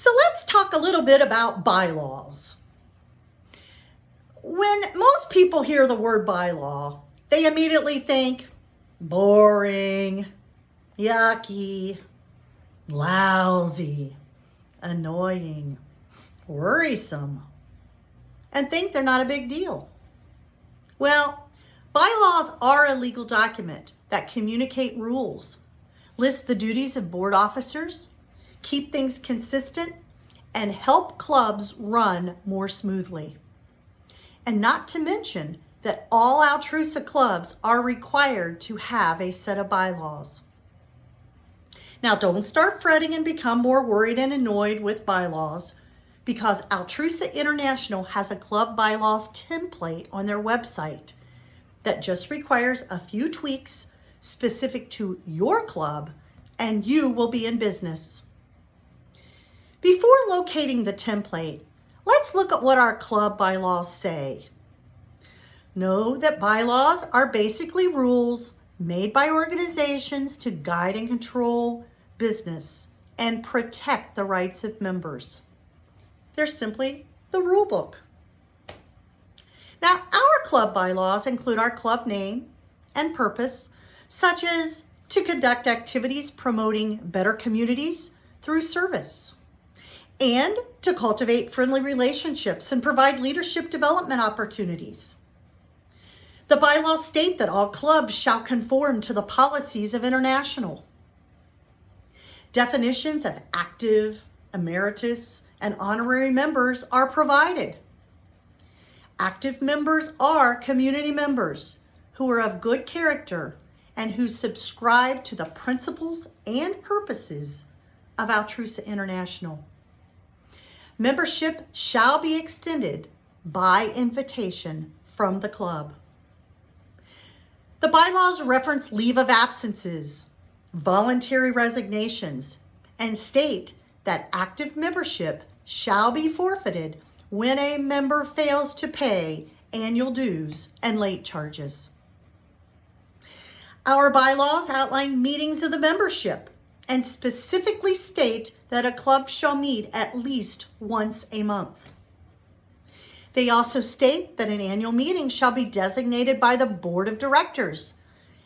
So let's talk a little bit about bylaws. When most people hear the word bylaw, they immediately think boring, yucky, lousy, annoying, worrisome, and think they're not a big deal. Well, bylaws are a legal document that communicate rules, list the duties of board officers, keep things consistent, and help clubs run more smoothly. And not to mention that all Altrusa clubs are required to have a set of bylaws. Now, don't start fretting and become more worried and annoyed with bylaws, because Altrusa International has a club bylaws template on their website that just requires a few tweaks specific to your club, and you will be in business. Before locating the template, let's look at what our club bylaws say. Know that bylaws are basically rules made by organizations to guide and control business and protect the rights of members. They're simply the rule book. Now, our club bylaws include our club name and purpose, such as to conduct activities promoting better communities through service, and to cultivate friendly relationships and provide leadership development opportunities. The bylaws state that all clubs shall conform to the policies of International. Definitions of active, emeritus, and honorary members are provided. Active members are community members who are of good character and who subscribe to the principles and purposes of Altrusa International. Membership shall be extended by invitation from the club. The bylaws reference leave of absences, voluntary resignations, and state that active membership shall be forfeited when a member fails to pay annual dues and late charges. Our bylaws outline meetings of the membership and specifically state that a club shall meet at least once a month. They also state that an annual meeting shall be designated by the board of directors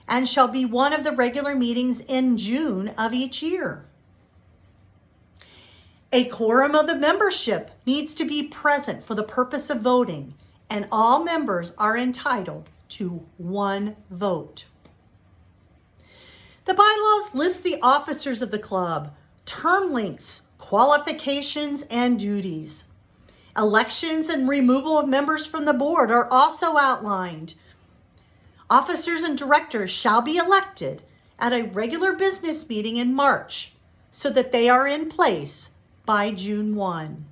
and shall be one of the regular meetings in June of each year. A quorum of the membership needs to be present for the purpose of voting, and all members are entitled to one vote. The bylaws list the officers of the club, term lengths, qualifications, and duties. Elections and removal of members from the board are also outlined. Officers and directors shall be elected at a regular business meeting in March so that they are in place by June 1.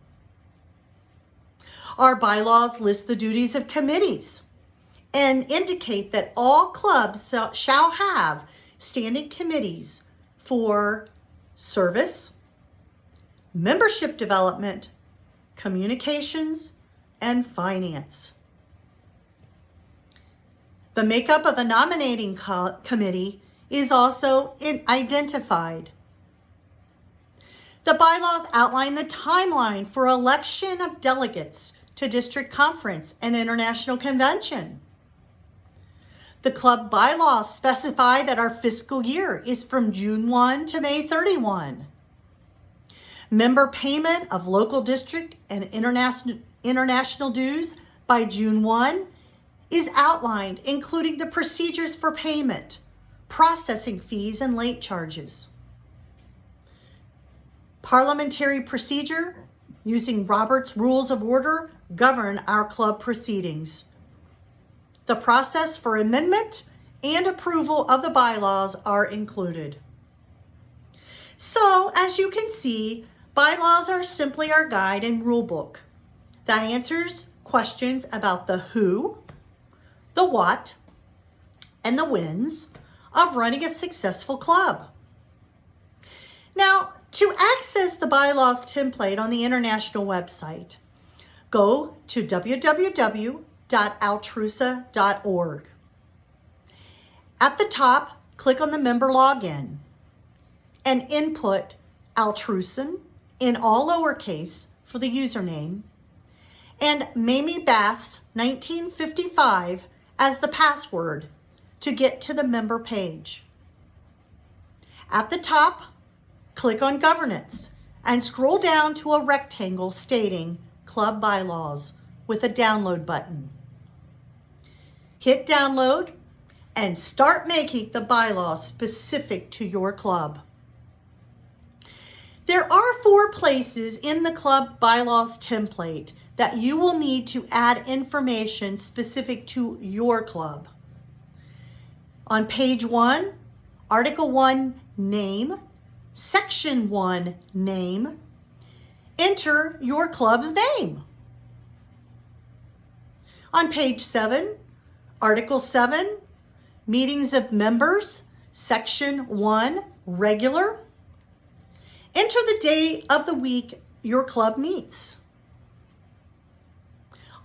Our bylaws list the duties of committees and indicate that all clubs shall have standing committees for service, membership development, communications, and finance. The makeup of the nominating committee is also identified. The bylaws outline the timeline for election of delegates to district conference and international convention. The club bylaws specify that our fiscal year is from June 1 to May 31. Member payment of local district and international dues by June 1 is outlined, including the procedures for payment, processing fees, and late charges. Parliamentary procedure using Robert's Rules of Order govern our club proceedings. The process for amendment and approval of the bylaws are included. So, as you can see, bylaws are simply our guide and rule book that answers questions about the who, the what, and the whens of running a successful club. Now, to access the bylaws template on the International website, go to www.altrusa.org. At the top, click on the member login and input Altrusan in all lowercase for the username, and Mamie Bass 1955 as the password to get to the member page. At the top, click on Governance and scroll down to a rectangle stating Club Bylaws with a download button. Hit download and start making the bylaws specific to your club. There are 4 places in the club bylaws template that you will need to add information specific to your club. On page 1, Article 1, Name, Section 1, Name, enter your club's name. On page 7, Article 7, Meetings of Members, Section 1, Regular, enter the day of the week your club meets.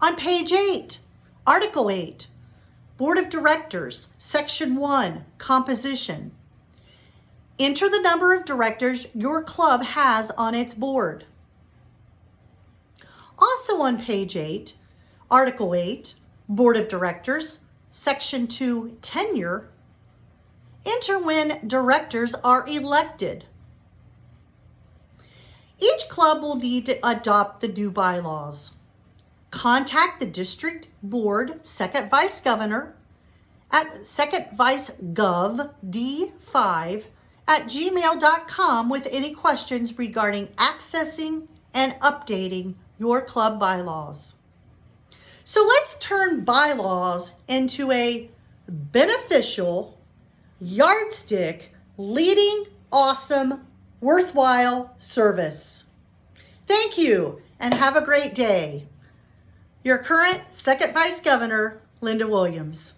On page 8, Article 8, Board of Directors, Section 1, Composition. Enter the number of directors your club has on its board. Also on page 8, Article 8, Board of Directors, Section 2, Tenure. Enter when directors are elected. Each club will need to adopt the new bylaws. Contact the district board second vice governor at secondvicegov.d5@gmail.com with any questions regarding accessing and updating your club bylaws. So let's turn bylaws into a beneficial, yardstick, leading, awesome, worthwhile service. Thank you and have a great day. Your current Second Vice Governor, Linda Williams.